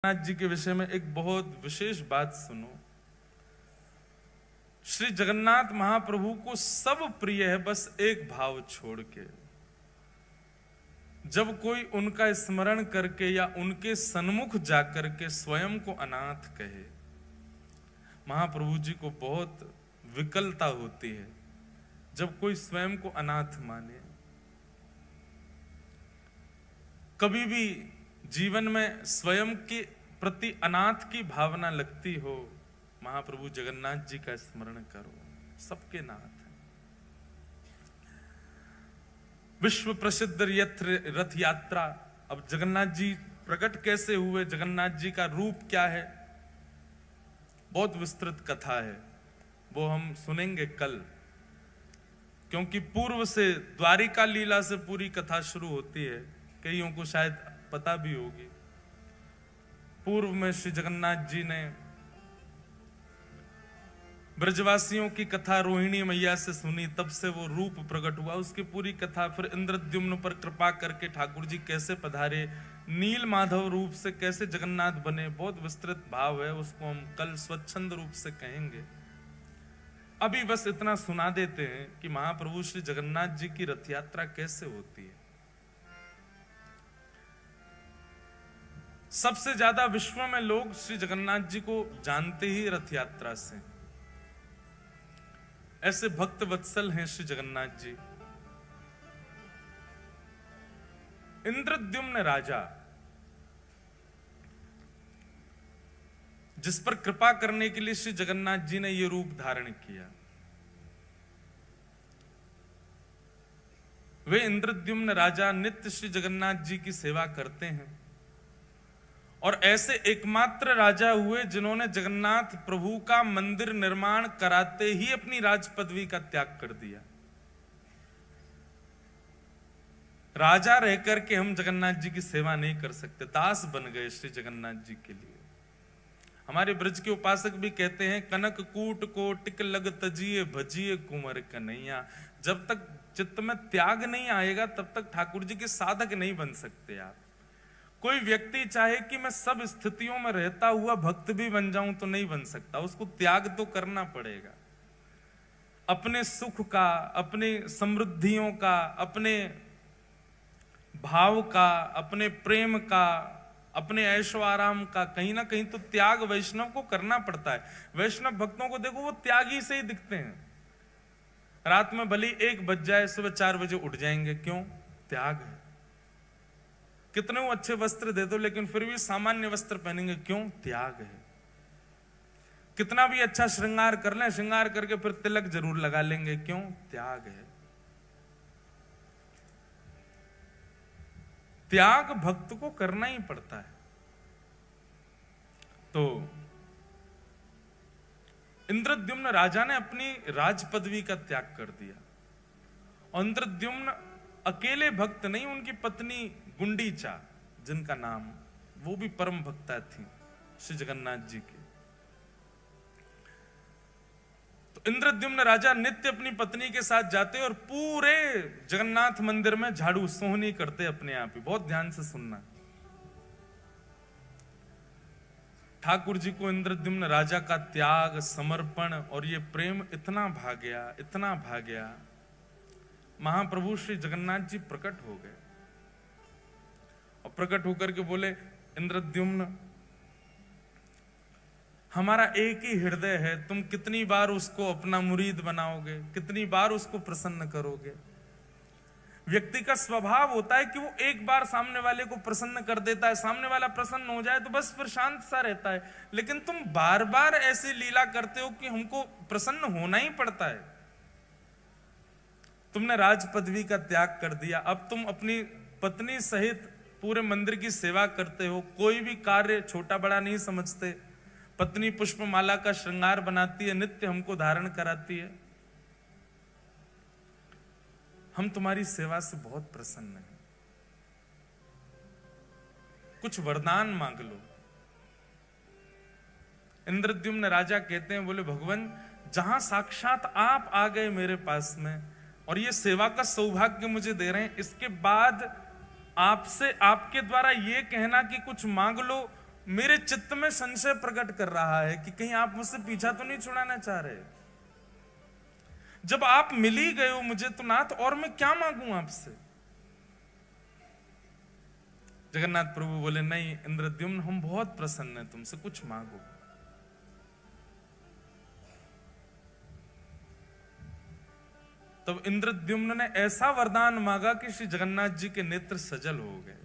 जगन्नाथ जी के विषय में एक बहुत विशेष बात सुनो। श्री जगन्नाथ महाप्रभु को सब प्रिय है, बस एक भाव छोड़ के। जब कोई उनका स्मरण करके या उनके सन्मुख जाकर के स्वयं को अनाथ कहे, महाप्रभु जी को बहुत विकलता होती है जब कोई स्वयं को अनाथ माने। कभी भी जीवन में स्वयं के प्रति अनाथ की भावना लगती हो, महाप्रभु जगन्नाथ जी का स्मरण करो, सबके नाथ हैं। विश्व प्रसिद्ध रथ यात्रा। अब जगन्नाथ जी प्रकट कैसे हुए, जगन्नाथ जी का रूप क्या है, बहुत विस्तृत कथा है, वो हम सुनेंगे कल, क्योंकि पूर्व से द्वारिका लीला से पूरी कथा शुरू होती है। कईयों को शायद पता भी होगी। पूर्व में श्री जगन्नाथ जी ने ब्रजवासियों की कथा रोहिणी मैया से सुनी, तब से वो रूप प्रकट हुआ, उसकी पूरी कथा। फिर इंद्रद्युम्न पर कृपा करके ठाकुर जी कैसे पधारे, नील माधव रूप से कैसे जगन्नाथ बने, बहुत विस्तृत भाव है, उसको हम कल स्वच्छंद रूप से कहेंगे। अभी बस इतना सुना देते हैं कि महाप्रभु श्री जगन्नाथ जी की रथ यात्रा कैसे होती है। सबसे ज्यादा विश्व में लोग श्री जगन्नाथ जी को जानते ही रथ यात्रा से। ऐसे भक्त वत्सल हैं श्री जगन्नाथ जी। इंद्रद्युम्न राजा, जिस पर कृपा करने के लिए श्री जगन्नाथ जी ने यह रूप धारण किया, वे इंद्रद्युम्न राजा नित्य श्री जगन्नाथ जी की सेवा करते हैं और ऐसे एकमात्र राजा हुए जिन्होंने जगन्नाथ प्रभु का मंदिर निर्माण कराते ही अपनी राज पदवी का त्याग कर दिया। राजा रहकर के हम जगन्नाथ जी की सेवा नहीं कर सकते, दास बन गए श्री जगन्नाथ जी के लिए। हमारे ब्रज के उपासक भी कहते हैं, कनक कूट को टिक लग तजिए भजिए कुंवर कन्हैया। जब तक चित्त में त्याग नहीं आएगा तब तक ठाकुर जी के साधक नहीं बन सकते आप। कोई व्यक्ति चाहे कि मैं सब स्थितियों में रहता हुआ भक्त भी बन जाऊं तो नहीं बन सकता, उसको त्याग तो करना पड़ेगा। अपने सुख का, अपने समृद्धियों का, अपने भाव का, अपने प्रेम का, अपने ऐशो आराम का कहीं ना कहीं तो त्याग वैष्णव को करना पड़ता है। वैष्णव भक्तों को देखो, वो त्यागी से ही दिखते हैं। रात में भले 1 बज जाए, सुबह 4 बजे उठ जाएंगे, क्यों? त्याग है। कितने वो अच्छे वस्त्र दे दो लेकिन फिर भी सामान्य वस्त्र पहनेंगे, क्यों? त्याग है। कितना भी अच्छा श्रृंगार कर लें, श्रृंगार करके फिर तिलक जरूर लगा लेंगे, क्यों? त्याग है। त्याग भक्त को करना ही पड़ता है। तो इंद्रद्युम्न राजा ने अपनी राज पदवी का त्याग कर दिया। और इंद्रद्युम्न अकेले भक्त नहीं, उनकी पत्नी गुंडीचा, जिनका नाम, वो भी परम भक्ता थी श्री जगन्नाथ जी की। तो इंद्रद्युम्न राजा नित्य अपनी पत्नी के साथ जाते और पूरे जगन्नाथ मंदिर में झाड़ू सोहनी करते अपने आप ही। बहुत ध्यान से सुनना। ठाकुर जी को इंद्रद्युम्न राजा का त्याग, समर्पण और ये प्रेम इतना भा गया, इतना भा गया, महाप्रभु श्री जगन्नाथ जी प्रकट हो गए और प्रकट होकर के बोले, इंद्रद्युम्न, हमारा एक ही हृदय है, तुम कितनी बार उसको अपना मुरीद बनाओगे, कितनी बार उसको प्रसन्न करोगे। व्यक्ति का स्वभाव होता है कि वो एक बार सामने वाले को प्रसन्न कर देता है, सामने वाला प्रसन्न हो जाए तो बस फिर शांत सा रहता है। लेकिन तुम बार बार ऐसी लीला करते हो कि हमको प्रसन्न होना ही पड़ता है। तुमने राज पदवी का त्याग कर दिया, अब तुम अपनी पत्नी सहित पूरे मंदिर की सेवा करते हो, कोई भी कार्य छोटा बड़ा नहीं समझते। पत्नी पुष्पमाला का श्रृंगार बनाती है, नित्य हमको धारण कराती है। हम तुम्हारी सेवा से बहुत प्रसन्न हैं, कुछ वरदान मांग लो। इंद्रद्युम्न राजा कहते हैं, बोले भगवान, जहां साक्षात आप आ गए मेरे पास में और ये सेवा का सौभाग्य मुझे दे रहे हैं, इसके बाद आपसे, आपके द्वारा ये कहना कि कुछ मांग लो, मेरे चित्त में संशय प्रकट कर रहा है कि कहीं आप मुझसे पीछा तो नहीं छुड़ाना चाह रहे। जब आप मिल ही गए हो मुझे तो नाथ और मैं क्या मांगू आपसे। जगन्नाथ प्रभु बोले नहीं इंद्रद्युम्न, हम बहुत प्रसन्न हैं तुमसे, कुछ मांगो। तब इंद्रद्युम्न ने ऐसा वरदान मांगा कि श्री जगन्नाथ जी के नेत्र सजल हो गए।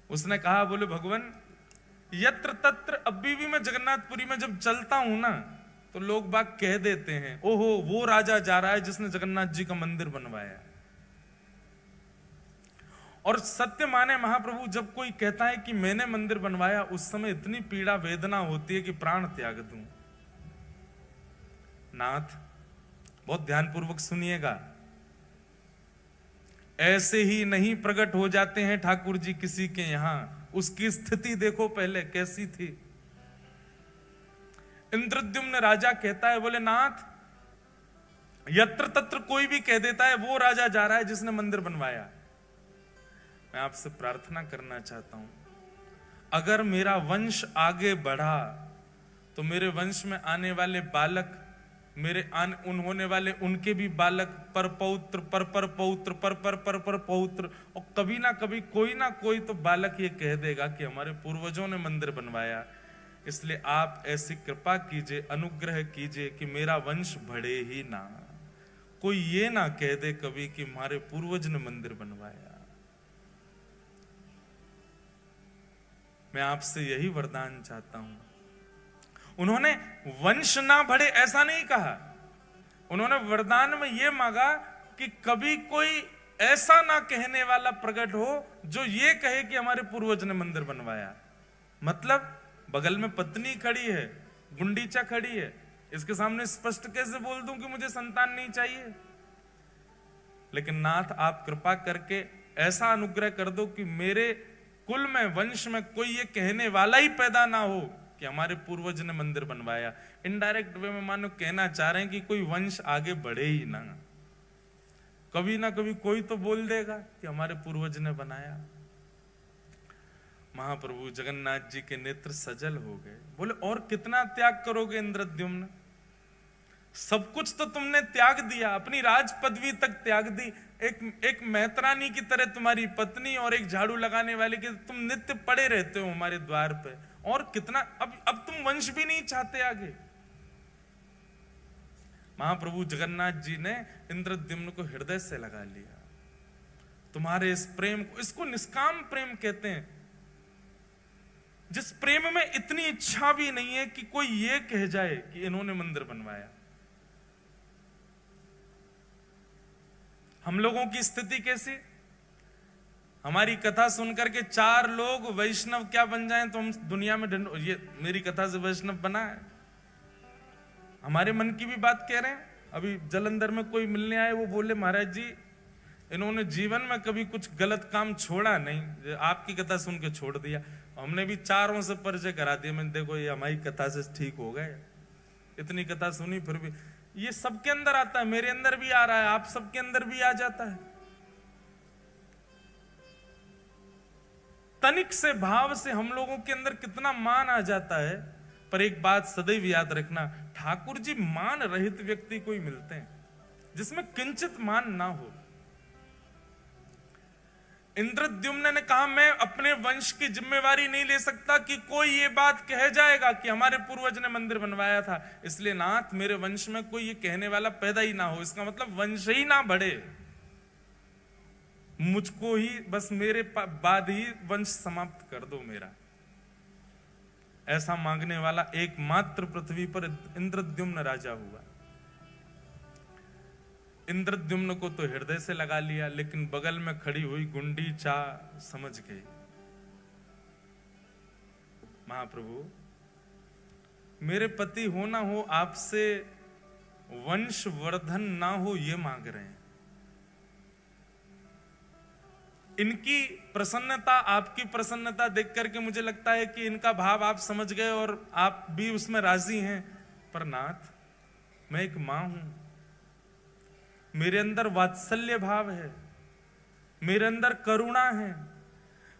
उसने कहा, बोले भगवान यत्र तत्र, अभी भी मैं जगन्नाथपुरी में जब चलता हूं ना तो लोग बाग कह देते हैं, ओहो वो राजा जा रहा है जिसने जगन्नाथ जी का मंदिर बनवाया। और सत्य माने महाप्रभु, जब कोई कहता है कि मैंने मंदिर बनवाया, उस समय इतनी पीड़ा वेदना होती है कि प्राण त्याग दूं। नाथ बहुत ध्यानपूर्वक सुनिएगा, ऐसे ही नहीं प्रकट हो जाते हैं ठाकुर जी किसी के यहां। उसकी स्थिति देखो पहले कैसी थी। इंद्रद्युम्न राजा कहता है, बोले नाथ यत्र तत्र कोई भी कह देता है वो राजा जा रहा है जिसने मंदिर बनवाया। मैं आपसे प्रार्थना करना चाहता हूं, अगर मेरा वंश आगे बढ़ा तो मेरे वंश में आने वाले बालक, मेरे होने वाले उनके भी बालक पर पौत्र पर पौत्र पर पौत्र, और कभी ना कभी कोई ना कोई तो बालक ये कह देगा कि हमारे पूर्वजों ने मंदिर बनवाया। इसलिए आप ऐसी कृपा कीजिए, अनुग्रह कीजिए कि मेरा वंश बढ़े ही ना, कोई ये ना कह दे कभी कि हमारे पूर्वज ने मंदिर बनवाया। मैं आपसे यही वरदान चाहता हूं। उन्होंने वंश ना बढ़े ऐसा नहीं कहा, उन्होंने वरदान में यह मांगा कि कभी कोई ऐसा ना कहने वाला प्रकट हो जो ये कहे कि हमारे पूर्वज ने मंदिर बनवाया। मतलब बगल में पत्नी खड़ी है, गुंडीचा खड़ी है, इसके सामने स्पष्ट कैसे बोल दूं कि मुझे संतान नहीं चाहिए। लेकिन नाथ आप कृपा करके ऐसा अनुग्रह कर दो कि मेरे कुल में, वंश में कोई ये कहने वाला ही पैदा ना हो कि हमारे पूर्वज ने मंदिर बनवाया। इनडायरेक्ट वे में मानो कहना चाह रहे हैं कि कोई वंश आगे बढ़े ही ना, कभी ना कभी कोई तो बोल देगा कि हमारे पूर्वज ने बनाया। महाप्रभु जगन्नाथ जी के नेत्र सजल हो गए। बोले और कितना त्याग करोगे इंद्रद्युम्न, सब कुछ तो तुमने त्याग दिया, अपनी राज पदवी तक त्याग दी, एक मैत्रानी की तरह तुम्हारी पत्नी और एक झाड़ू लगाने वाले की तुम नित्य पड़े रहते हो हमारे द्वार पे, और कितना अब तुम वंश भी नहीं चाहते आगे। महाप्रभु जगन्नाथ जी ने इंद्रद्युम्न को हृदय से लगा लिया। तुम्हारे इस प्रेम को, इसको निष्काम प्रेम कहते हैं, जिस प्रेम में इतनी इच्छा भी नहीं है कि कोई ये कह जाए कि इन्होंने मंदिर बनवाया। हम लोगों की स्थिति कैसी, हमारी कथा सुनकर के 4 लोग वैष्णव क्या बन जाएं तो हम दुनिया में ये मेरी कथा से वैष्णव बना है। हमारे मन की भी बात कह रहे हैं। अभी जलंधर में कोई मिलने आए, वो बोले महाराज जी इन्होंने जीवन में कभी कुछ गलत काम छोड़ा नहीं, आपकी कथा सुन के छोड़ दिया। हमने भी 4 से परिचय करा दिया, मैंने देखो ये हमारी कथा से ठीक हो गए, इतनी कथा सुनी फिर भी। ये सबके अंदर आता है, मेरे अंदर भी आ रहा है, आप सबके अंदर भी आ जाता है। तनिक से भाव से हम लोगों के अंदर कितना मान आ जाता है। पर एक बात सदैव याद रखना, ठाकुर जी मान रहित व्यक्ति को ही मिलते हैं जिसमें किंचित मान ना हो। इंद्रद्युम्न ने कहा मैं अपने वंश की जिम्मेवारी नहीं ले सकता कि कोई ये बात कह जाएगा कि हमारे पूर्वज ने मंदिर बनवाया था, इसलिए नाथ मेरे वंश में कोई ये कहने वाला पैदा ही ना हो, इसका मतलब वंश ही ना बढ़े, मुझको ही बस मेरे बाद ही वंश समाप्त कर दो मेरा। ऐसा मांगने वाला एकमात्र पृथ्वी पर इंद्रद्युम्न राजा हुआ। इंद्रद्युम्न को तो हृदय से लगा लिया, लेकिन बगल में खड़ी हुई गुंडीचा समझ गई। महाप्रभु मेरे पति हो ना हो, आपसे वंश वर्धन ना हो ये मांग रहे हैं। इनकी प्रसन्नता, आपकी प्रसन्नता देख करके मुझे लगता है कि इनका भाव आप समझ गए और आप भी उसमें राजी हैं। पर नाथ मैं एक मां हूं, मेरे अंदर वात्सल्य भाव है, मेरे अंदर करुणा है,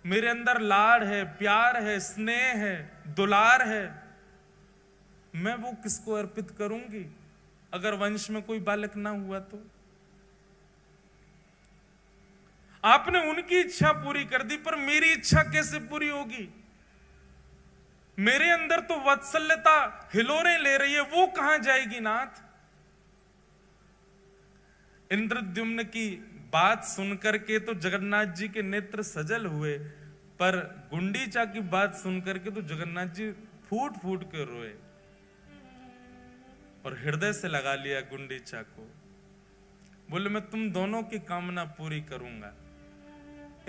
मेरे अंदर लाड़ है, प्यार है, स्नेह है, दुलार है, मैं वो किसको अर्पित करूंगी अगर वंश में कोई बालक ना हुआ तो? आपने उनकी इच्छा पूरी कर दी, पर मेरी इच्छा कैसे पूरी होगी? मेरे अंदर तो वात्सल्यता हिलोरे ले रही है, वो कहां जाएगी नाथ? इंद्रद्युम्न की बात सुनकर के तो जगन्नाथ जी के नेत्र सजल हुए, पर गुंडीचा की बात सुनकर के तो जगन्नाथ जी फूट फूट के रोए और हृदय से लगा लिया गुंडीचा को। बोले मैं तुम दोनों की कामना पूरी करूंगा।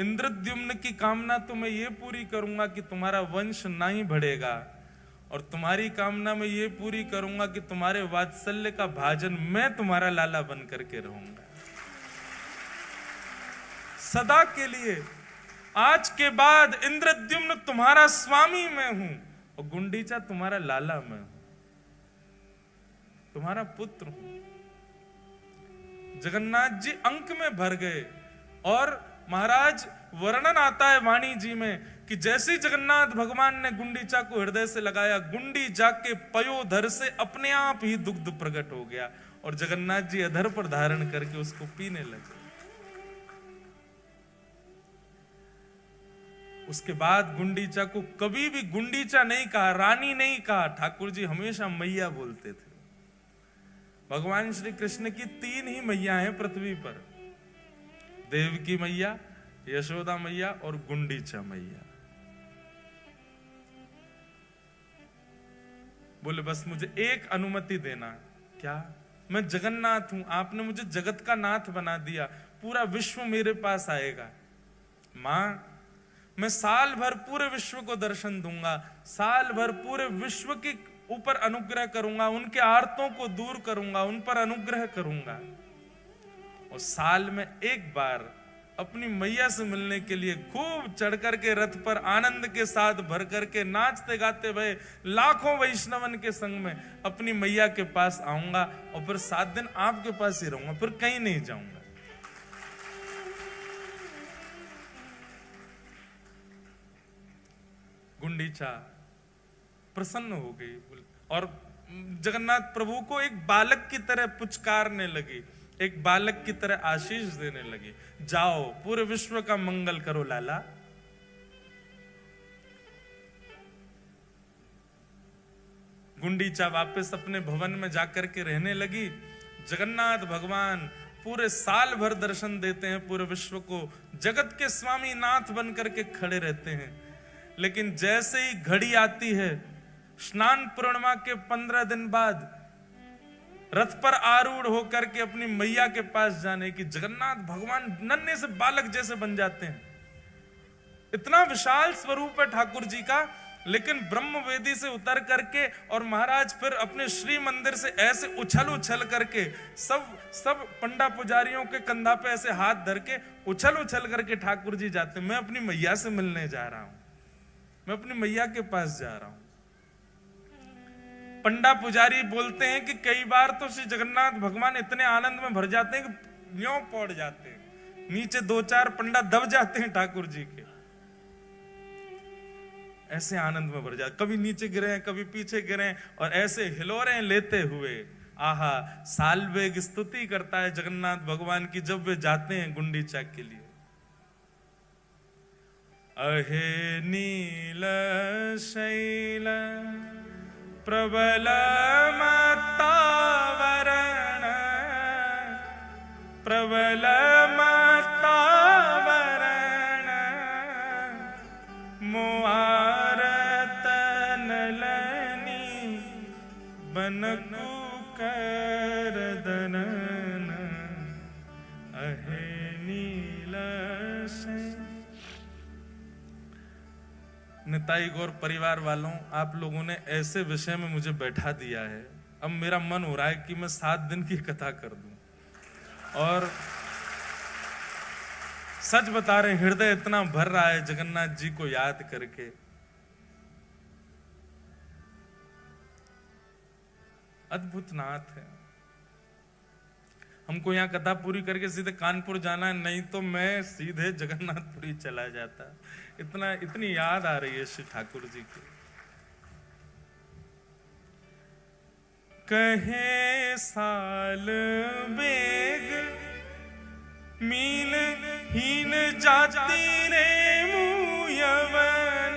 इंद्रद्युम्न की कामना तो मैं ये पूरी करूंगा कि तुम्हारा वंश ना ही बढ़ेगा, और तुम्हारी कामना मैं ये पूरी करूंगा कि तुम्हारे वात्सल्य का भाजन मैं तुम्हारा लाला बन करके रहूंगा सदा के लिए। आज के बाद इंद्रद्युम्न तुम्हारा स्वामी मैं हूं और गुंडीचा तुम्हारा लाला मैं हूं, तुम्हारा पुत्र हूं। जगन्नाथ जी अंक में भर गए और महाराज वर्णन आता है वाणी जी में कि जैसे जगन्नाथ भगवान ने गुंडीचा को हृदय से लगाया, गुंडी जाके पयोधर से अपने आप ही दुग्ध प्रकट हो गया और जगन्नाथ जी अधर पर धारण करके उसको पीने लगे। उसके बाद गुंडीचा को कभी भी गुंडीचा नहीं कहा, रानी नहीं कहा, ठाकुर जी हमेशा मैया बोलते थे। भगवान श्री कृष्ण की 3 ही मैया हैं पृथ्वी पर, देवकी मैया, यशोदा मैया और गुंडीचा मैया। बोले बस मुझे एक अनुमति देना। क्या? मैं जगन्नाथ हूं, आपने मुझे जगत का नाथ बना दिया, पूरा विश्व मेरे पास आएगा। मां मैं साल भर पूरे विश्व को दर्शन दूंगा, साल भर पूरे विश्व के ऊपर अनुग्रह करूंगा, उनके आर्तों को दूर करूंगा, उन पर अनुग्रह करूंगा, और साल में एक बार अपनी मैया से मिलने के लिए खूब चढ़ करके रथ पर आनंद के साथ भर करके नाचते गाते हुए लाखों वैष्णवन के संग में अपनी मैया के पास आऊंगा और फिर 7 दिन आपके पास ही रहूंगा, फिर कहीं नहीं जाऊंगा। गुंडीचा प्रसन्न हो गई और जगन्नाथ प्रभु को एक बालक की तरह पुचकारने लगी, एक बालक की तरह आशीष देने लगी। जाओ पूरे विश्व का मंगल करो लाला। गुंडीचा वापस अपने भवन में जाकर के रहने लगी। जगन्नाथ भगवान पूरे साल भर दर्शन देते हैं पूरे विश्व को, जगत के स्वामी नाथ बन करके खड़े रहते हैं। लेकिन जैसे ही घड़ी आती है स्नान पूर्णिमा के 15 दिन बाद रथ पर आरूढ़ होकर के अपनी मैया के पास जाने की, जगन्नाथ भगवान नन्हे से बालक जैसे बन जाते हैं। इतना विशाल स्वरूप है ठाकुर जी का, लेकिन ब्रह्म वेदी से उतर करके और महाराज फिर अपने श्री मंदिर से ऐसे उछल करके सब पंडा पुजारियों के कंधा पे ऐसे हाथ धर के उछल करके ठाकुर जी जाते। मैं अपनी मैया से मिलने जा रहा हूं, मैं अपनी मैया के पास जा रहा हूं। पंडा पुजारी बोलते हैं कि कई बार तो श्री जगन्नाथ भगवान इतने आनंद में भर जाते हैं कि न्यों पड़ जाते हैं, नीचे 2-4 पंडा दब जाते हैं ठाकुर जी के, ऐसे आनंद में भर जाते, कभी नीचे गिरे कभी पीछे गिरे और ऐसे हिलोरे लेते हुए आहा सालवेग स्तुति करता है जगन्नाथ भगवान की जब वे जाते हैं गुंडीचा के लिए। अहे नील शैल प्रबल मत्तावरण, प्रबल मत्तावरण, मुआरत नलनी बनकु करदनन, अहे नील शैल। निताई गौर परिवार वालों, आप लोगों ने ऐसे विषय में मुझे बैठा दिया है, अब मेरा मन हो रहा है कि मैं 7 दिन की कथा कर दूं। और सच बता रहे हृदय इतना भर रहा है जगन्नाथ जी को याद करके। अद्भुत नाथ है। हमको यहाँ कथा पूरी करके सीधे कानपुर जाना है, नहीं तो मैं सीधे जगन्नाथपुरी चला जाता। इतनी याद आ रही है श्री ठाकुर जी की। कहे साल बेग मीन हीन जाति रे मुयवन,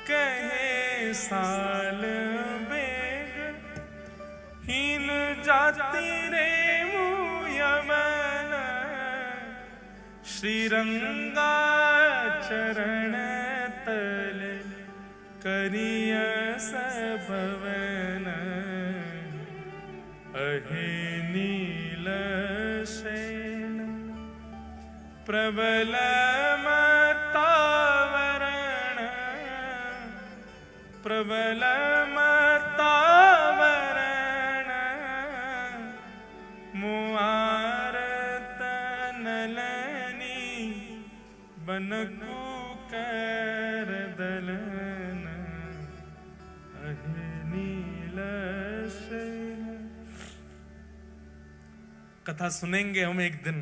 कहे साल बेग हीन जाति रे मुयवन, श्रीरंगा चरण तल करिय सबवन, अहे नील शैन प्रबल मतावरण, प्रबल मतावरण, मुआरत नलनी बनकु कर दलन, अहे नील शैन। कथा सुनेंगे हम एक दिन।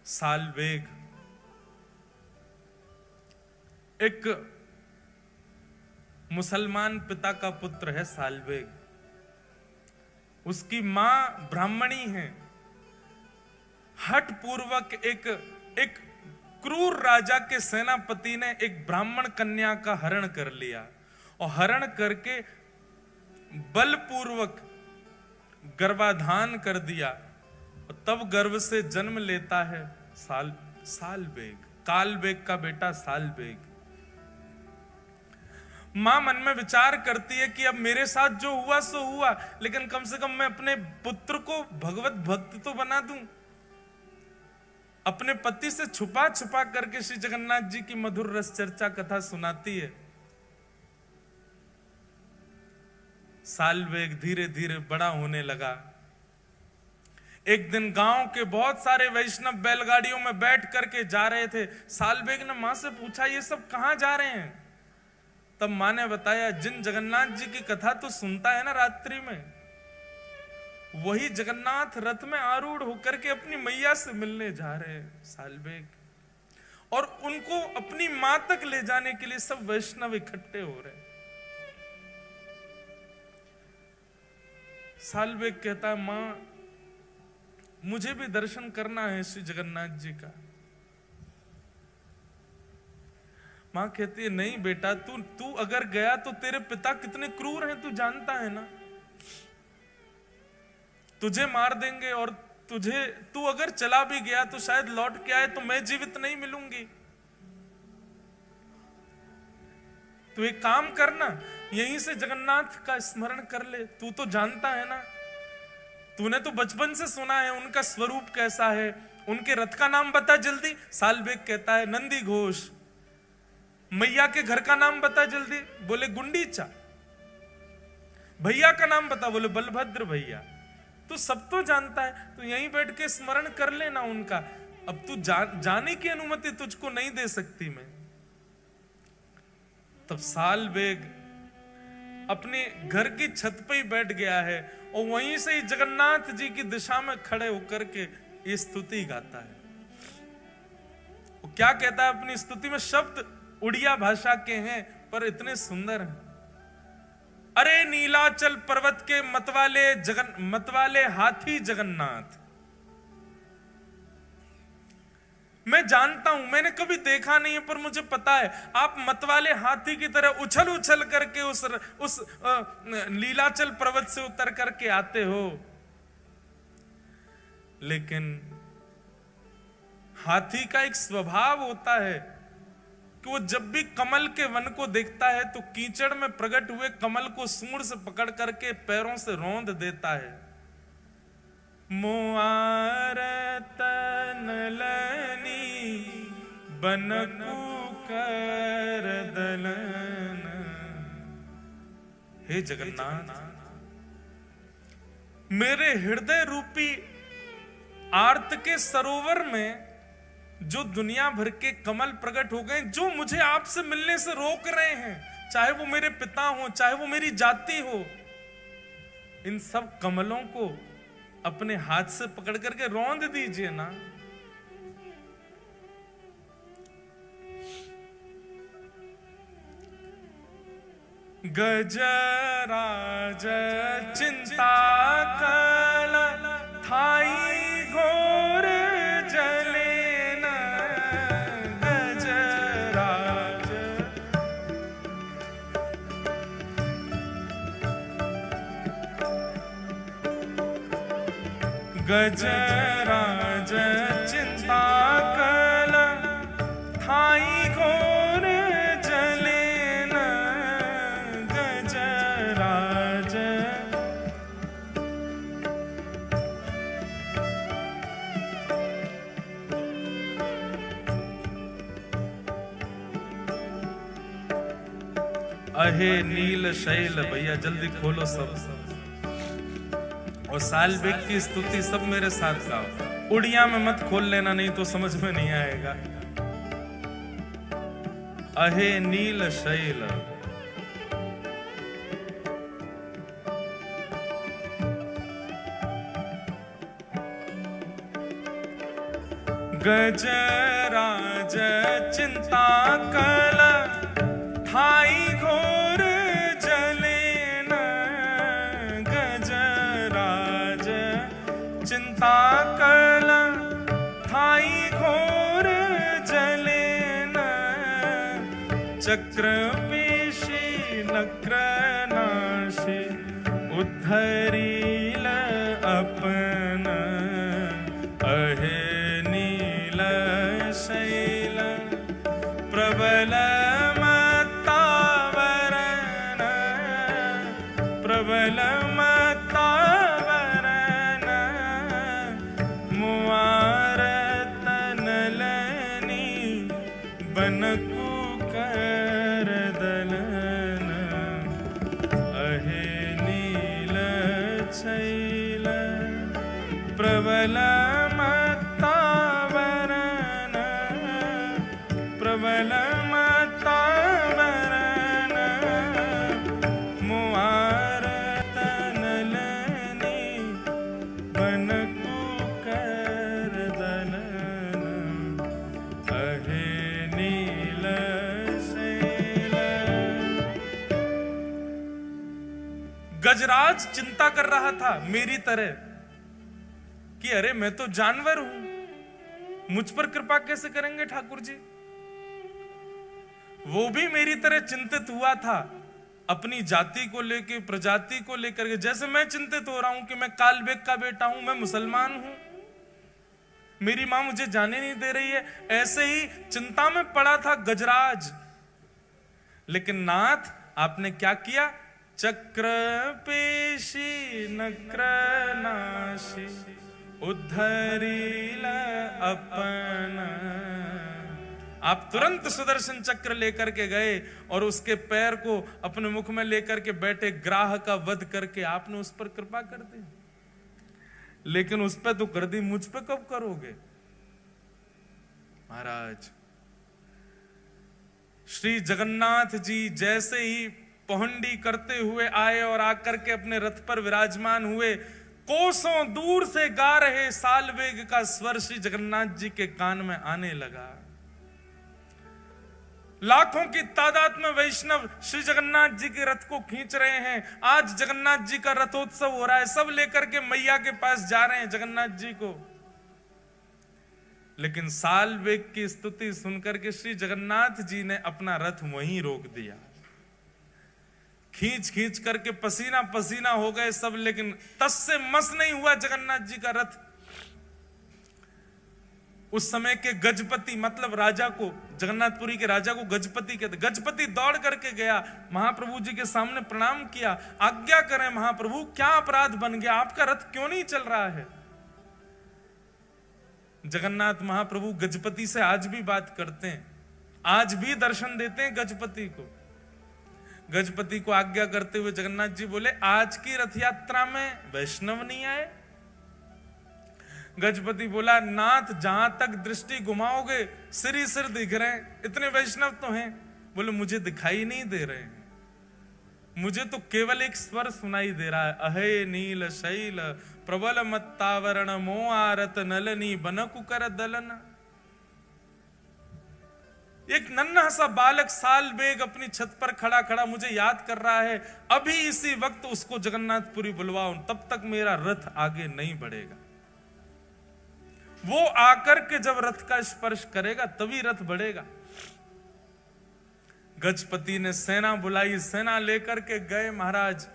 सालवेग एक मुसलमान पिता का पुत्र है। सालवेग, उसकी मां ब्राह्मणी है। हठ पूर्वक एक क्रूर राजा के सेनापति ने एक ब्राह्मण कन्या का हरण कर लिया और हरण करके बलपूर्वक गर्भाधान कर दिया। तब गर्भ से जन्म लेता है सालवेग, कालवेग का बेटा सालवेग। मां मन में विचार करती है कि अब मेरे साथ जो हुआ सो हुआ, लेकिन कम से कम मैं अपने पुत्र को भगवत भक्त तो बना दूं। अपने पति से छुपा छुपा करके श्री जगन्नाथ जी की मधुर रस चर्चा कथा सुनाती है। सालवेग धीरे धीरे बड़ा होने लगा। एक दिन गांव के बहुत सारे वैष्णव बैलगाड़ियों में बैठ करके जा रहे थे। सालवेग ने मां से पूछा, ये सब कहां जा रहे हैं? तब मां ने बताया, जिन जगन्नाथ जी की कथा तो सुनता है ना रात्रि में, वही जगन्नाथ रथ में आरूढ़ होकर के अपनी मैया से मिलने जा रहे हैं सालवेग, और उनको अपनी मां तक ले जाने के लिए सब वैष्णव इकट्ठे हो रहे हैं। सालवेग कहता है, मां मुझे भी दर्शन करना है श्री जगन्नाथ जी का। मां कहती है, नहीं बेटा, तू अगर गया तो तेरे पिता कितने क्रूर हैं तू जानता है ना, तुझे मार देंगे, और तू अगर चला भी गया तो शायद लौट के आए तो मैं जीवित नहीं मिलूंगी। तू एक काम करना, यहीं से जगन्नाथ का स्मरण कर ले। तू तो जानता है ना, तूने तो बचपन से सुना है उनका स्वरूप कैसा है। उनके रथ का नाम बता जल्दी। सालवेग कहता है, नंदी घोष। मैया के घर का नाम बता जल्दी। बोले गुंडीचा। भैया का नाम बता। बोले बलभद्र भैया। तू सब तो जानता है, तो यहीं बैठ के स्मरण कर लेना उनका। अब तू जाने की अनुमति तुझको नहीं दे सकती मैं। तब सालवेग अपने घर की छत पे ही बैठ गया है और वहीं से ही जगन्नाथ जी की दिशा में खड़े होकर के ये स्तुति गाता है। वो क्या कहता है अपनी स्तुति में? शब्द उड़िया भाषा के हैं पर इतने सुंदर हैं। अरे नीलाचल पर्वत के मतवाले हाथी जगन्नाथ, मैं जानता हूं, मैंने कभी देखा नहीं है, पर मुझे पता है आप मतवाले हाथी की तरह उछल उछल करके उस नीलाचल पर्वत से उतर करके आते हो। लेकिन हाथी का एक स्वभाव होता है कि वो जब भी कमल के वन को देखता है तो कीचड़ में प्रकट हुए कमल को सूंड से पकड़ करके पैरों से रौंद देता है। मोआरत नलनी बनकु कर दलन। हे जगन्नाथ, मेरे हृदय रूपी आर्त के सरोवर में जो दुनिया भर के कमल प्रकट हो गए, जो मुझे आपसे मिलने से रोक रहे हैं, चाहे वो मेरे पिता हो, चाहे वो मेरी जाति हो, इन सब कमलों को अपने हाथ से पकड़ करके रौंद दीजिए ना। गजराज चिंता कल थाई घोर जले न। गजराज गजराज चिंता कल थाई घोर जले न। गजराज अहे नील शैल, भैया जल्दी खोलो सब। और सालबेग की स्तुति सब मेरे साथ गाओ। उड़िया में मत खोल लेना, नहीं तो समझ में नहीं आएगा। अहे नील शैल, गजराज चिंता कल थाई घोर जले न। गजराज चिंता कल थाई घोर जले न। चक्र पेशी नक्र नाशी उद्धरील अपन। अहे नील शैल प्रबल मत्तावरण। प्रबल मत्तावरण मुआरत नलनी बनकु कर दलन। अहे नील शैल प्रबल मत्तावरण। प्रबल मत्तावरण मुआरत नलनी बनकु कर दलन। अहे नील शैल। गजराज चिंता कर रहा था मेरी तरह कि अरे मैं तो जानवर हूं, मुझ पर कृपा कैसे करेंगे ठाकुर जी। वो भी मेरी तरह चिंतित हुआ था अपनी जाति को लेकर, प्रजाति को लेकर के, जैसे मैं चिंतित हो रहा हूं कि मैं कालबेग का बेटा हूं, मैं मुसलमान हूं, मेरी मां मुझे जाने नहीं दे रही है। ऐसे ही चिंता में पड़ा था गजराज। लेकिन नाथ आपने क्या किया? चक्र पेशी नक्र नाशी उद्धरील अपन। आप तुरंत सुदर्शन चक्र लेकर के गए और उसके पैर को अपने मुख में लेकर के बैठे ग्राह का वध करके आपने उस पर कृपा कर दी। लेकिन उस पर तो कर दी, मुझ पर कब करोगे महाराज? श्री जगन्नाथ जी जैसे ही पहुंडी करते हुए आए और आकर के अपने रथ पर विराजमान हुए, कोसों दूर से गा रहे सालवेग का स्वर श्री जगन्नाथ जी के कान में आने लगा। लाखों की तादाद में वैष्णव श्री जगन्नाथ जी के रथ को खींच रहे हैं। आज जगन्नाथ जी का रथोत्सव हो रहा है, सब लेकर के मैया के पास जा रहे हैं जगन्नाथ जी को। लेकिन सालवेग की स्तुति सुनकर के श्री जगन्नाथ जी ने अपना रथ वहीं रोक दिया। खींच खींच करके पसीना पसीना हो गए सब, लेकिन तस से मस नहीं हुआ जगन्नाथ जी का रथ। उस समय के गजपति मतलब राजा को, जगन्नाथपुरी के राजा को गजपति कहते। गजपति दौड़ करके गया, महाप्रभु जी के सामने प्रणाम किया, आज्ञा करें महाप्रभु, क्या अपराध बन गया, आपका रथ क्यों नहीं चल रहा है? जगन्नाथ महाप्रभु गजपति से आज भी बात करते हैं, आज भी दर्शन देते हैं गजपति को। गजपति को आज्ञा करते हुए जगन्नाथ जी बोले, आज की रथ यात्रा में वैष्णव नहीं आए? गजपति बोला, नाथ जहां तक दृष्टि घुमाओगे सिर ही सिर दिख रहे हैं, इतने वैष्णव तो हैं। बोले, मुझे दिखाई नहीं दे रहे हैं, मुझे तो केवल एक स्वर सुनाई दे रहा है, अहे नील शैल प्रबल मत्तावरण मोआरत नलनी बनकुकर दलन। एक नन्हा सा बालक साल बेग अपनी छत पर खड़ा खड़ा मुझे याद कर रहा है, अभी इसी वक्त उसको जगन्नाथपुरी बुलवाओ, तब तक मेरा रथ आगे नहीं बढ़ेगा। वो आकर के जब रथ का स्पर्श करेगा तभी रथ बढ़ेगा। गजपति ने सेना बुलाई, सेना लेकर के गए महाराज,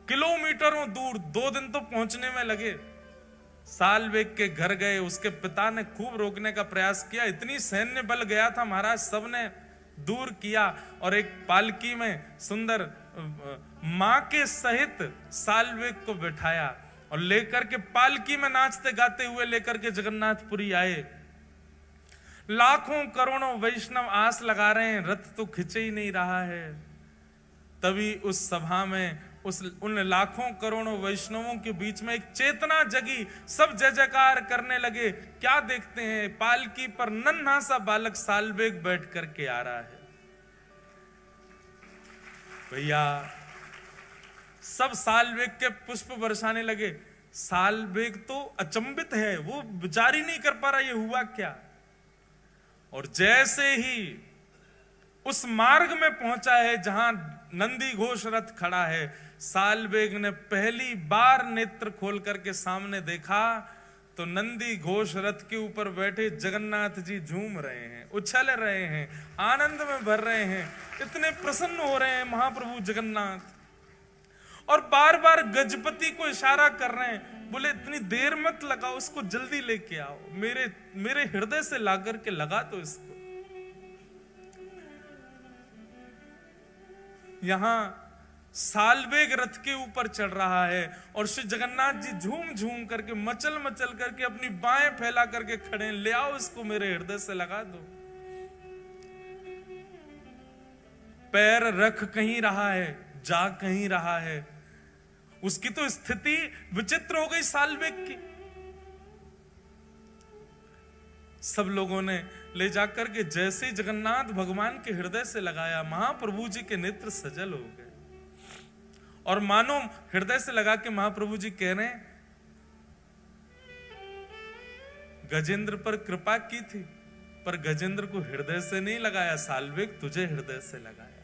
किलोमीटरों दूर, 2 दिन तो पहुंचने में लगे। सालवेग के घर गए, उसके पिता ने खूब रोकने का प्रयास किया, इतनी सैन्य बल गया था महाराज, सबने दूर किया और एक पालकी में सुंदर मां के सहित सालवेग को बिठाया और लेकर के पालकी में नाचते गाते हुए लेकर के जगन्नाथपुरी आए। लाखों करोड़ों वैष्णव आस लगा रहे हैं, रथ तो खिंचे ही नहीं रहा है। तभी उस सभा में उन लाखों करोड़ों वैष्णवों के बीच में एक चेतना जगी, सब जय जयकार करने लगे। क्या देखते हैं, पालकी पर नन्हा सा बालक सालवेग बैठ करके आ रहा है। भैया सब सालवेग के पुष्प बरसाने लगे। सालवेग तो अचंभित है, वो विचार ही नहीं कर पा रहा ये हुआ क्या। और जैसे ही उस मार्ग में पहुंचा है जहां नंदी घोष रथ खड़ा है, सालवेग ने पहली बार नेत्र खोल करके सामने देखा तो नंदी घोष रथ के ऊपर बैठे जगन्नाथ जी झूम रहे हैं, उछल रहे हैं, आनंद में भर रहे हैं, इतने प्रसन्न हो रहे हैं महाप्रभु जगन्नाथ। और बार बार गजपति को इशारा कर रहे हैं, बोले इतनी देर मत लगाओ, उसको जल्दी लेके आओ, मेरे हृदय से ला करके लगा दो इसको। यहां सालवेग रथ के ऊपर चढ़ रहा है और श्री जगन्नाथ जी झूम झूम करके मचल मचल करके अपनी बाहें फैला करके खड़े हैं, ले आओ इसको मेरे हृदय से लगा दो। पैर रख कहीं रहा है, जा कहीं रहा है, उसकी तो स्थिति विचित्र हो गई सालवेग की। सब लोगों ने ले जाकर के जैसे ही जगन्नाथ भगवान के हृदय से लगाया, महाप्रभु जी के नेत्र सजल हो गए और मानो हृदय से लगा के महाप्रभु जी कह रहे हैं, गजेंद्र पर कृपा की थी पर गजेंद्र को हृदय से नहीं लगाया, सालवेग तुझे हृदय से लगाया।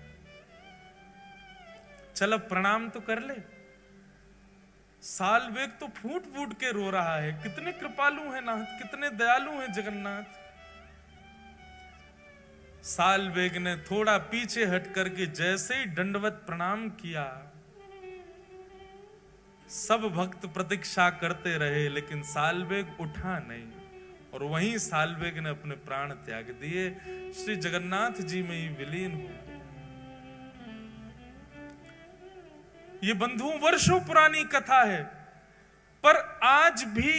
चल अब प्रणाम तो कर ले। सालवेग तो फूट फूट के रो रहा है, कितने कृपालु हैं नाथ, कितने दयालु हैं जगन्नाथ। सालवेग ने थोड़ा पीछे हट करके जैसे ही दंडवत प्रणाम किया, सब भक्त प्रतीक्षा करते रहे लेकिन सालवेग उठा नहीं और वहीं सालवेग ने अपने प्राण त्याग दिए, श्री जगन्नाथ जी में ही विलीन हो गए। ये बंधुओं वर्षों पुरानी कथा है, पर आज भी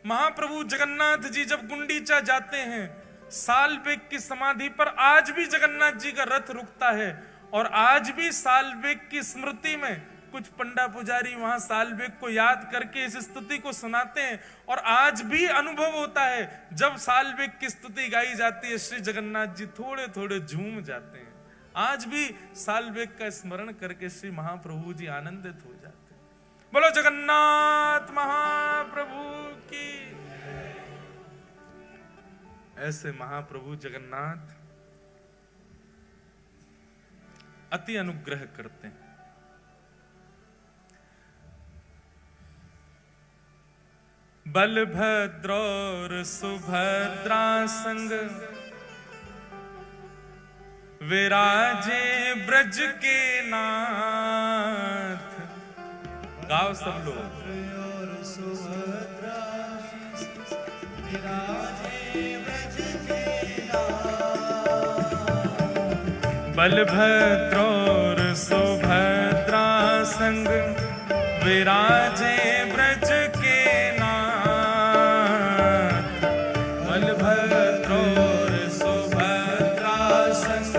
महाप्रभु जगन्नाथ जी जब गुंडीचा जाते हैं, सालवेग की समाधि पर आज भी जगन्नाथ जी का रथ रुकता है और आज भी सालवेग की स्मृति में कुछ पंडा पुजारी वहां सालवेग को याद करके इस स्तुति को सुनाते हैं और आज भी अनुभव होता है जब सालवेग की स्तुति गाई जाती है, श्री जगन्नाथ जी थोड़े थोड़े झूम जाते हैं। आज भी सालवेग का स्मरण करके श्री महाप्रभु जी आनंदित हो जाते हैं। बोलो जगन्नाथ महाप्रभु की। ऐसे महाप्रभु जगन्नाथ अति अनुग्रह करते हैं। बलभद्र और सुभद्रा संग विराजे ब्रज के नाथ। गाओ सब लोग। बलभद्र और सुभद्रा संग विराजे ब्रज के नाथ। बलभद्र और सुभद्रा संग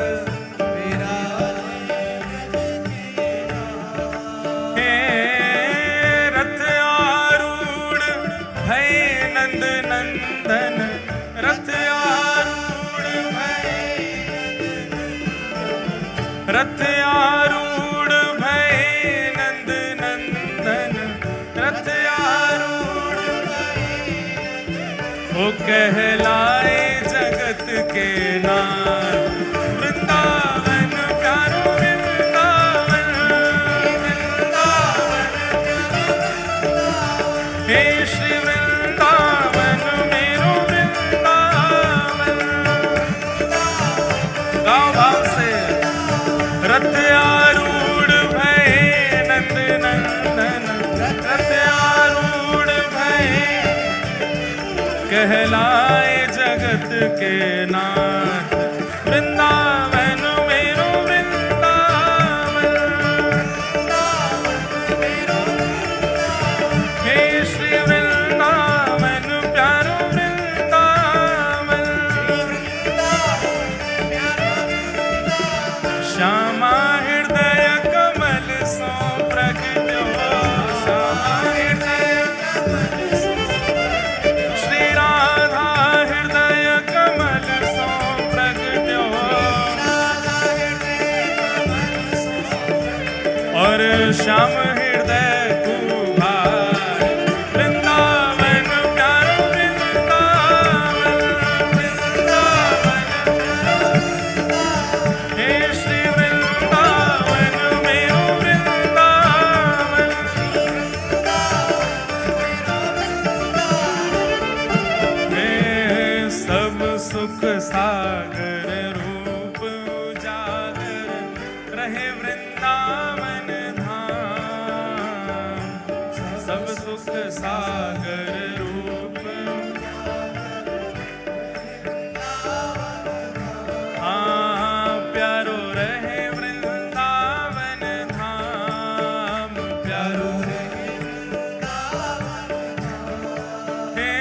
रथ आरूढ़ भय कहलाए जगत के नाथ। वृंदावन प्यारो वृंदावन, हे श्री वृंदावन मेरो वृंदावन। गाओ भाव से। रथ आरूढ़ भये नंद नंदन, रथ आरूढ़ भये कहलाए जगत के नाथ। वृंदावन मेरो वृंदावन, हे श्री वृंदावन प्यारो वृंदावन। श्यामा हृदय कमल सो प्रगट्यो, श्यामा हृदय कमल सो, श्री राधा हृदय कमल सो प्रगट्यो, और श्याम हृदय कुभार। वृंदावन प्यारो वृंदावन, हे श्री वृंदावन मेरो वृंदावन। हे सब सुख सागर रूप उजागर रहे वृंदावन धाम। सब सुख सागर रूप, हाँ प्यारो रहे वृंदावन धाम, प्यारो रहे। हे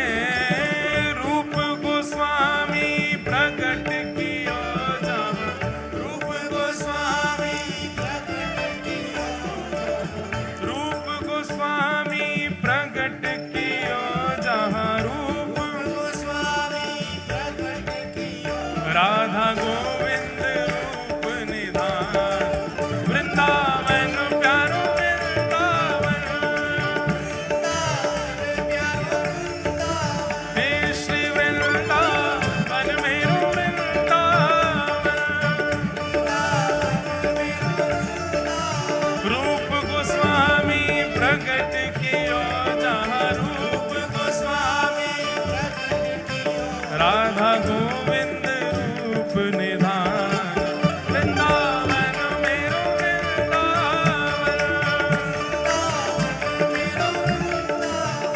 रूप गोस्वामी प्रकट कियो जहाँ, रूप गोस्वामी प्रकट कियो, रूप गोस्वामी प्रकट कियो जहाँ, रूप गोस्वामी प्रकट कियो, राधा गोविंद रूप निधान। वृंदावन प्यारो वृंदावन, हे श्री वृंदावन मेरो वृंदावन। रूप गोस्वामी प्रकट कियो जहाँ, रूप गोस्वामी प्रकट कियो, राधा गोविंद रूप निधान। वृंदावन मेरो वृंदावन,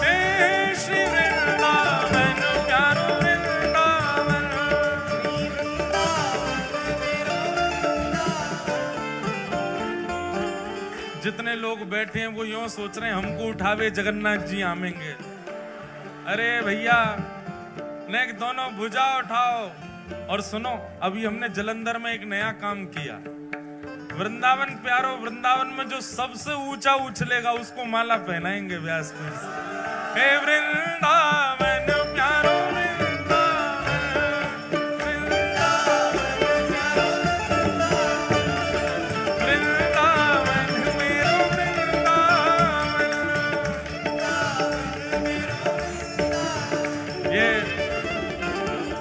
हे श्री वृंदावन प्यारो वृंदावन। जितने लोग बैठे हैं वो यूं सोच रहे हैं हमको उठावे जगन्नाथ जी आमेंगे। अरे भैया नेक दोनों भुजा उठाओ। और सुनो, अभी हमने जलंधर में एक नया काम किया। वृंदावन प्यारो वृंदावन में जो सबसे ऊंचा उछलेगा उसको माला पहनाएंगे व्यासपीठ से। हे वृंदावन प्यारो वृंदावन, वृंदावन मेरो वृंदावन। ये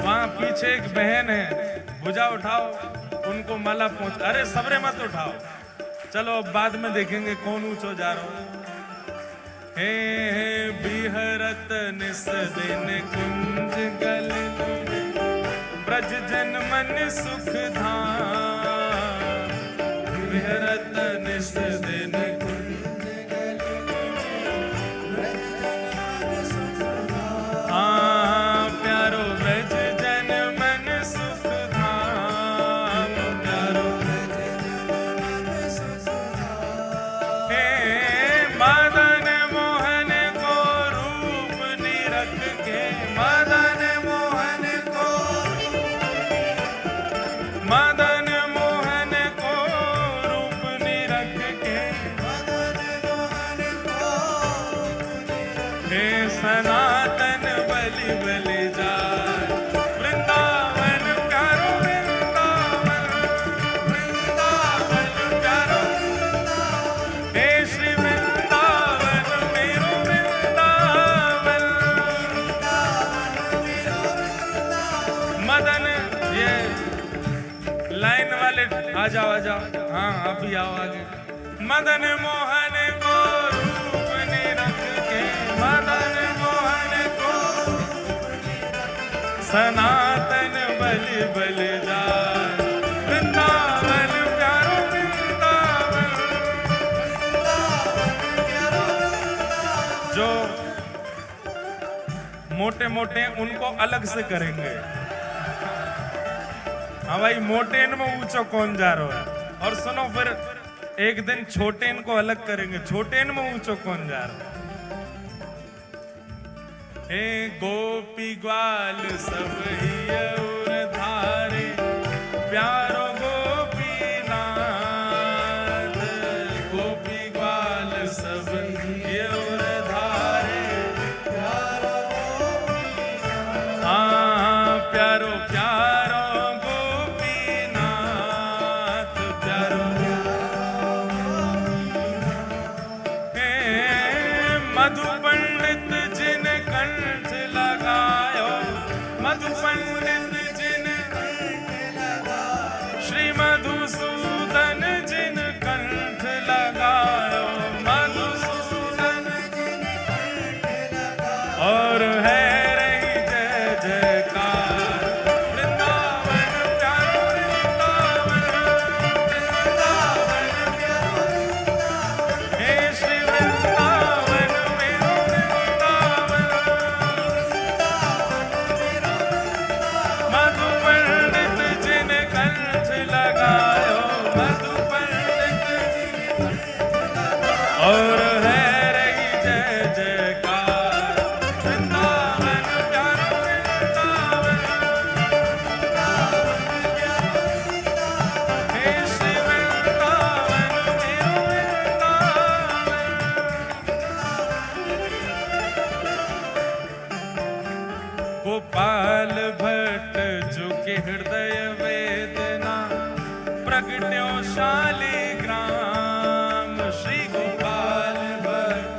वहां पीछे एक बहन है, भुजा उठाओ, उनको माला पहुंच। अरे सबरे मत उठाओ, चलो अब बाद में देखेंगे कौन ऊंचो जा रहा है। हे बिहरत निस दिन कुंज गलन में, ब्रज जन मन सुख धाम। बिहरत निस दिन कुंज गलन में, हाँ प्यारो ब्रज जन मन सुख धाम, प्यारो ब्रज जन मन सुख धाम। हे मदन मोहन को रूप निरख के, मदन मोहन को, मदन मोहन को रूप निरख के, मदन मोहन को, हे सनातन बलि बलि जाय। वृंदावन प्यारो वृंदावन, वृंदावन प्यारो, हे श्री वृंदावन मेरो वृंदावन। ये लाइन वाले आ जाओ, हाँ अभी आओ आगे। मदन मोहन को रूप निरख के, मदन मोहन को सनातन बलि बलि जाए, वृंदावन प्यारो वृंदावन। जो मोटे मोटे उनको अलग से करेंगे। हाँ भाई, मोटे में ऊंचो कौन जा रहा है। और सुनो, फिर एक दिन छोटे को अलग करेंगे, छोटे में ऊंचो कौन जा रहा है। हे गोपी ग्वाल सब ही और धारे, प्यारो गोपीनाथ। गोपी ग्वाल सब ही और धारे, प्यारो गोपीनाथ। हाँ प्यारो प्यारो गोपीनाथ, प्यारो मधु पंडित जिन कंठ लगायो, मधु पंडित जिन श्री मधुसूदन जिन कंठ लगायो, मधुसूदन और है रही जय जयकार। वृंदावन प्यारो वृंदावन, वृंदावन प्यारो हे श्री वृंदावन मेरो वृंदावन। मधु पंडित जिन कंठ लगायो, मधु पंडित और है रही जय जयकार। वृंदावन प्यारो वृंदावन, हे श्री वृंदावन मेरो वृंदावन। गोपाल भट्ट जो के हृदय वेदना, प्रगट्यो शालिग्राम। श्री गोपाल भट्ट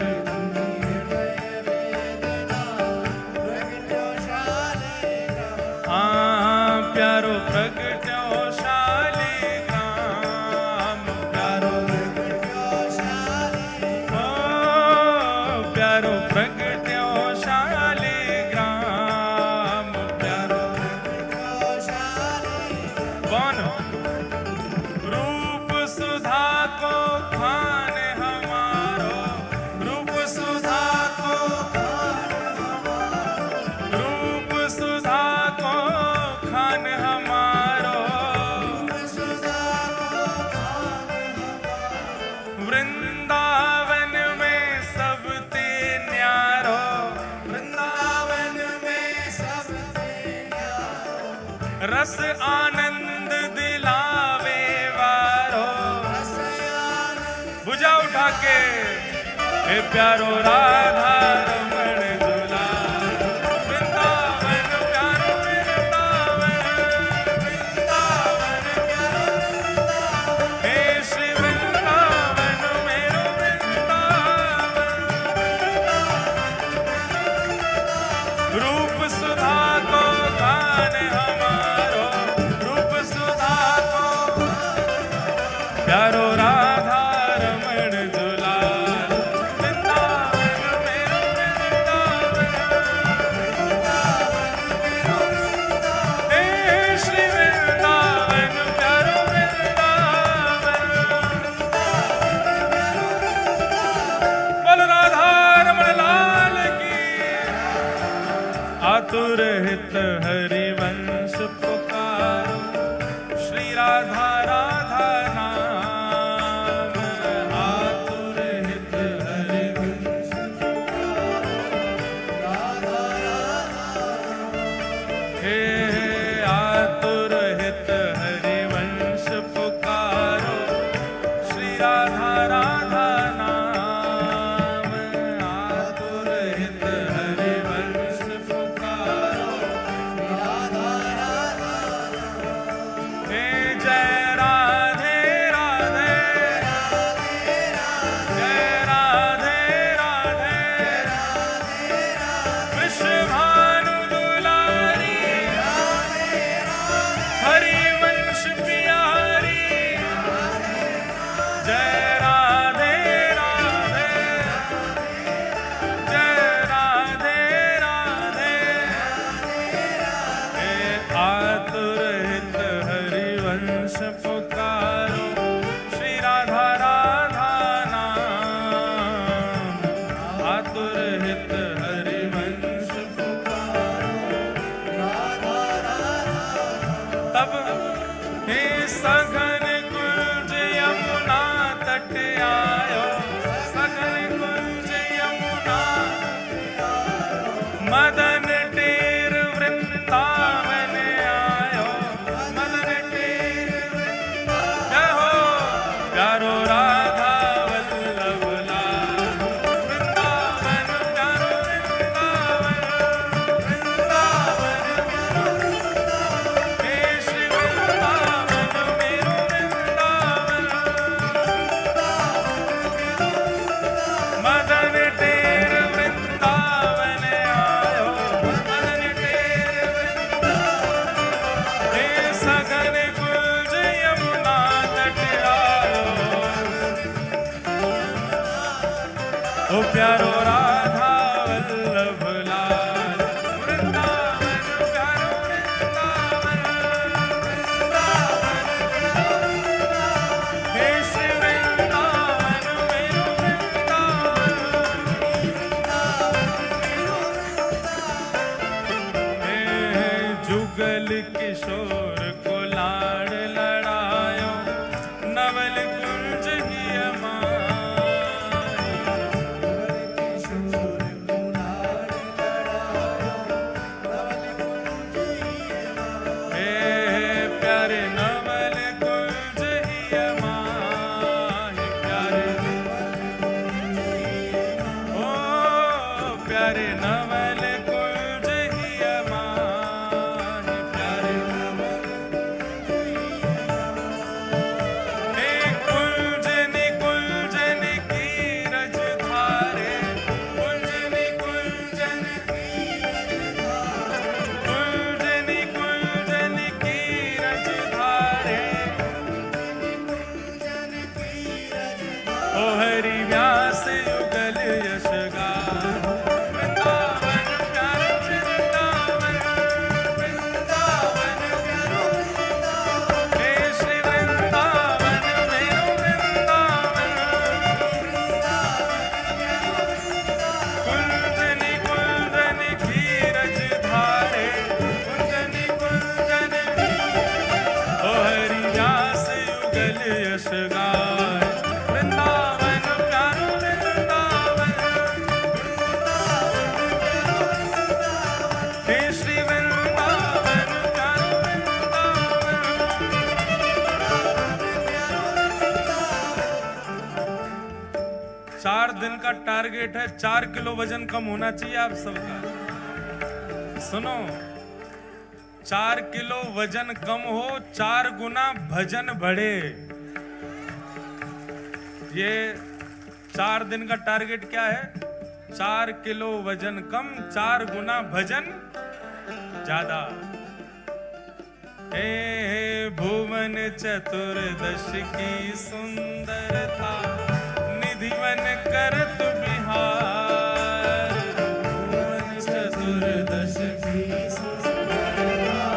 हाँ प्यारो प्रगट्यो शालिग्राम, प्यारो ओ प्यारो प्रगट्यो शालिग्राम, प्यारो कौन रूप सुधा को खान हमारो, रूप सुधा को, रूप सुधा को खान हमारो। वृंदावन में सब ते न्यारो, वृंदावन में सब ते न्यारो। रस आनंद दिलावे वारो, भुजा उठा के हे प्यारो राधा रमण दुलार। वृंदावन प्यारो वृंदावन, वृंदावन प्यारो वृंदावन। हे श्री वृंदावन मेरो वृंदावन। रूप सुधा को खान हमारो, रूप सुधा को प्यारो राधा रमण दुलार। वृंदावन मेरो वृंदावन, हे श्री वृंदावन प्यारो वृंदावन। बोल राधा रमण लाल की। आतुर हित हरिवंश पुकारो, श्री राधा राधा नाम। आतुर हित हरिवंश पुकारो, राधा राधा। हे आतुर हित हरिवंश पुकारो, श्री राधा राधा नाम। आतुर हित हरिवंश पुकारो, राधा सघन कुंज यमुना तट आयो, सघन कुंज यमुना मदन टेर वृंदावन आयो, मदन टेर वृंदावन जय हो प्यारो राधा वल्लभ लाल वृंदावन प्यारो वृंदावन हे श्री वृंदावन मेरो वृंदावन मदन टेर वृंदावन आयो, मदन टेर वृंदावन हे सघन कुंज यमुना तट आयो, ओ प्यारो राधा वल्लभ लाल वृंदावन प्यारो वृंदावन हे श्री वृंदावन मेरो वृंदावन हे जुगल किशोर को लाड़ लड़ायो, नवल कुंज ही अमाय हे प्यारे नवल कुंज ही अमाय प्यारे ओ प्यारे नवल कुंज ही अमाय प्यारे हे कुंजनी कुंजनी की रज धारे, कुंजनी कुंजनी कुंजनी कुंजनी की रज धारे, ओ हरि व्यास युगल यश गान वृंदावन प्यारे वृंदावन वृंदावन हे श्री वृंदावन मेरो वृंदावन कुंजनी कुंजनी की रज धारे, कुंजनी कुंजनी ओ हरि व्यास युगल यश गाय वृंदावन प्यारो वृंदावन हे श्री वृंदावन प्यारो वृंदावन 4 दिन का टारगेट है, 4 किलो वजन कम होना चाहिए आप सबका। सुनो 4 किलो वजन कम हो, 4 गुना भजन बढ़े। ये 4 दिन का टारगेट क्या है? 4 किलो वजन कम, 4 गुना भजन ज्यादा। हे भुवन चतुर्दश की सुंदरता, निधिवन करत बिहार। भुवन चतुर्दश की सुंदरता,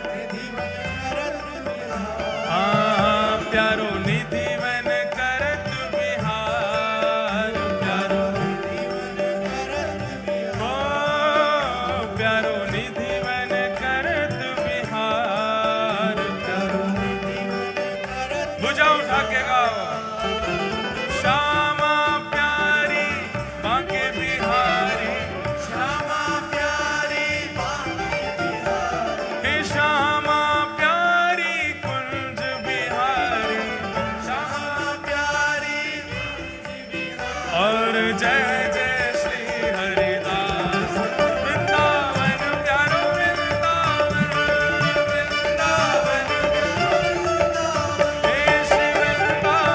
निधिवन करत बिहार। हाँ प्यारो निधिवन करत बिहार, प्यारो निधिवन करत बिहार। ओ प्यारो निधिवन करत बिहार, प्यारो निधिवन करत। भुजा उठा के गाओ। श्यामा प्यारी बांके बिहारी, श्यामा प्यारी बांके बिहारी। हे श्यामा प्यारी कुंज बिहारी, श्यामा प्यारी कुंज बिहारी। और जय जय श्री हरिदास वृंदावन प्यारो वृंदावन, वृंदावन हे श्री वृंदावन।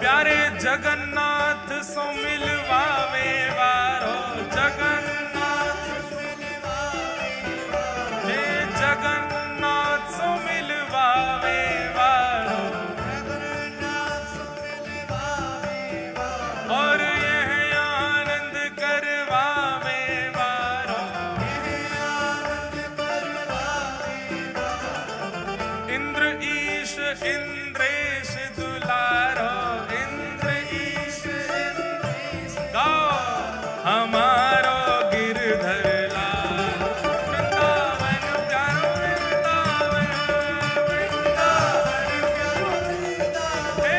प्यारे जगन्नाथ सो मिलवावे वारो, जगन्नाथ हे जगन्नाथ सो मिलवावे वारो, और यह आनंद करवावे वारो, इंद्र ईश इंद्रेश दुलारो, इंद्र ईश इंद्रेश गाओ हमारो गिरधर लाल, वृंदावन प्यारो वृंदावन, वृंदावन प्यारो वृंदावन, हे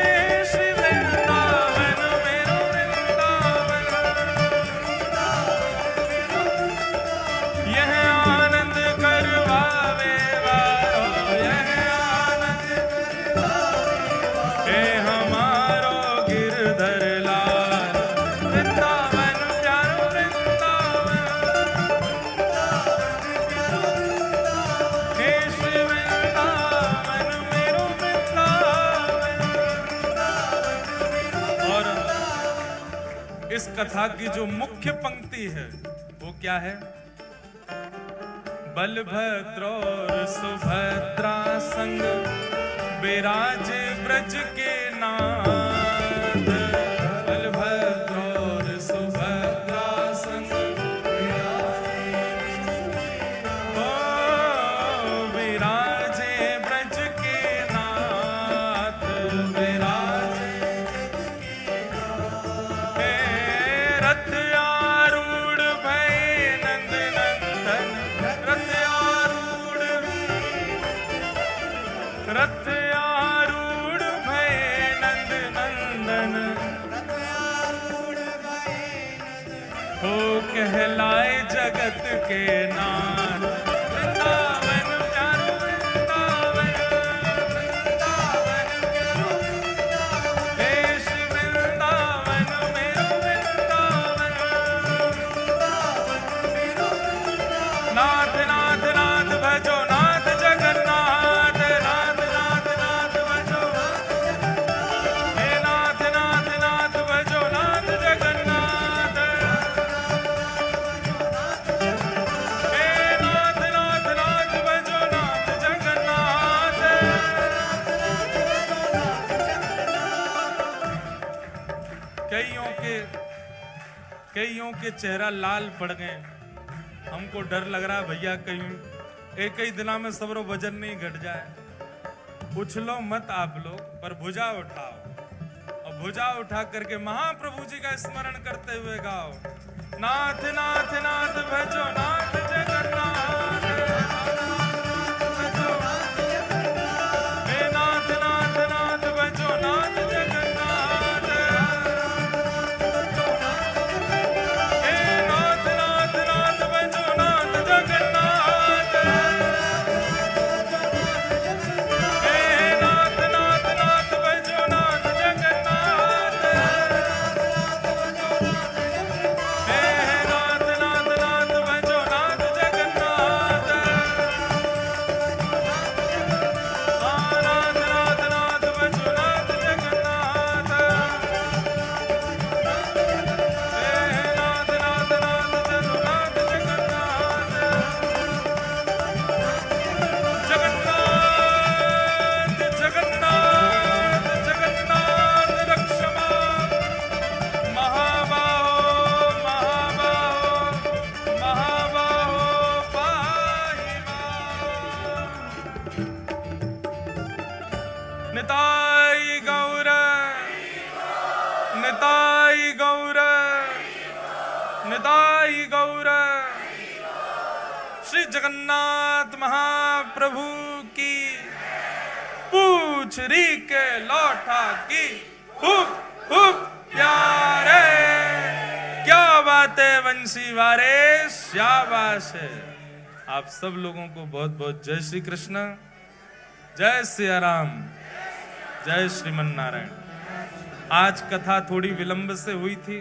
श्री वृंदावन मेरो वृंदावन, यह आनंद करवावे वारो, यह आनंद हे हमारो गिरधर लाल, वृंदावन प्यारो वृंदावन, हे श्री वृंदावन मेरो वृंदावन। और इस कथा की जो मुख्य पंक्ति है वो क्या है? बलभद्र और सुभद्रा संग विराजे ब्रज के नाथ, बलभद्र और सुभद्रा संग ओ विराजे ब्रज के नाथ, विराजे हे रथ आरूढ़ भये नंद नंदन, रथ आरूढ़ भये नंद नंदन, हो कहलाए जगत के नाथ, वृंदावन प्यारो वृंदावन, वृंदावन प्यारो वृंदावन, हे श्री वृंदावन मेरो वृंदावन, नाथ नाथ नाथ भजो नाथ जगन्नाथ, नाथ नाथ नाथ भजो, हे नाथ नाथ नाथ भजो नाथ जगन्नाथ, हे नाथ नाथ नाथ भजो नाथ जगन्नाथ। कईयों के चेहरा लाल पड़ गए, हमको डर लग रहा है भैया कहीं एक ही दिना में सबरो वजन नहीं घट जाए। उछलो मत आप लोग, पर भुजा उठाओ और भुजा उठा करके महाप्रभु जी का स्मरण करते हुए गाओ, नाथ नाथ नाथ भजो नाथ जगन्नाथ, हे नाथ नाथ नाथ भजो नाथ जगन्नाथ, हे नाथ नाथ नाथ भजो नाथ जगन्नाथ, हे नाथ नाथ नाथ भजो नाथ जगन्नाथ, हे नाथ नाथ नाथ भजो नाथ जगन्नाथ, नाथ नाथ नाथ भजो नाथ जगन्नाथ, हे नाथ नाथ नाथ भजो नाथ जगन्नाथ, जगन्नाथ जगन्नाथ जगन्नाथ रक्ष मां, महाबाहो महाबाहो महाबाहो पाहि मां। निताई गौर, निताई गौर, निताई गौर। श्री जगन्नाथ महाप्रभु की पूछ री के लौटा की हुप हुप प्यारे, क्या बात है वंशी वारे, शाबाश है। आप सब लोगों को बहुत बहुत जय श्री कृष्ण, जय सिया राम, जय श्रीमन नारायण। आज कथा थोड़ी विलंब से हुई थी,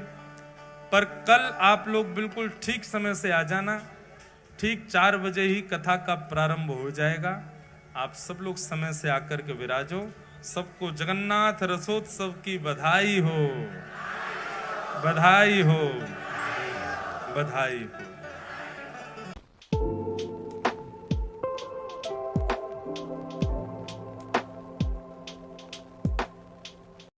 पर कल आप लोग बिल्कुल ठीक समय से आ जाना। ठीक 4 बजे ही कथा का प्रारंभ हो जाएगा। आप सब लोग समय से आकर के विराजो। सबको जगन्नाथ रसोत्सव की बधाई हो, बधाई हो, बधाई हो।